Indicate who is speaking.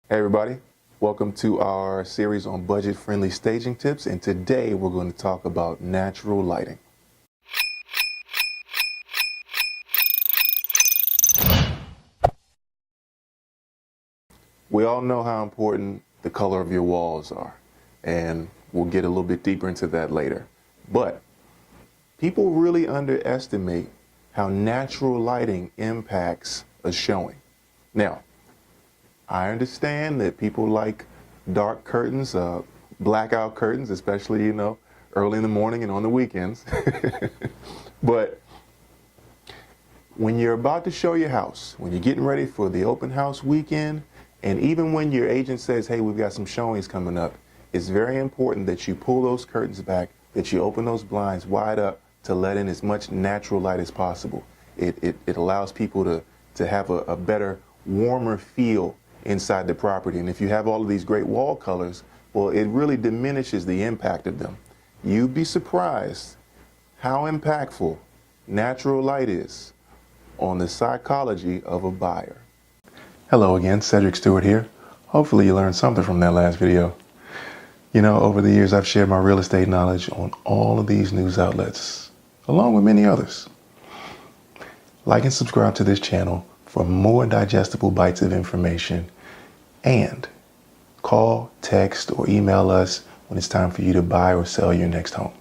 Speaker 1: Hey everybody, welcome to our series on budget-friendly staging tips, and today we're going to talk about natural lighting. We all know how important the color of your walls are, and we'll get a little bit deeper into that later. But people really underestimate how natural lighting impacts a showing. Now, I understand that people like dark curtains, blackout curtains, especially, early in the morning and on the weekends. But when you're about to show your house, when you're getting ready for the open house weekend, and even when your agent says, hey, we've got some showings coming up, it's very important that you pull those curtains back, that you open those blinds wide up to let in as much natural light as possible. It allows people to have a better, warmer feel inside the property. And if you have all of these great wall colors, well, it really diminishes the impact of them. You'd be surprised how impactful natural light is on the psychology of a buyer. Hello again, Cedric Stewart here. Hopefully you learned something from that last video. Over the years I've shared my real estate knowledge on all of these news outlets, along with many others. Like and subscribe to this channel for more digestible bites of information, and call, text, or email us when it's time for you to buy or sell your next home.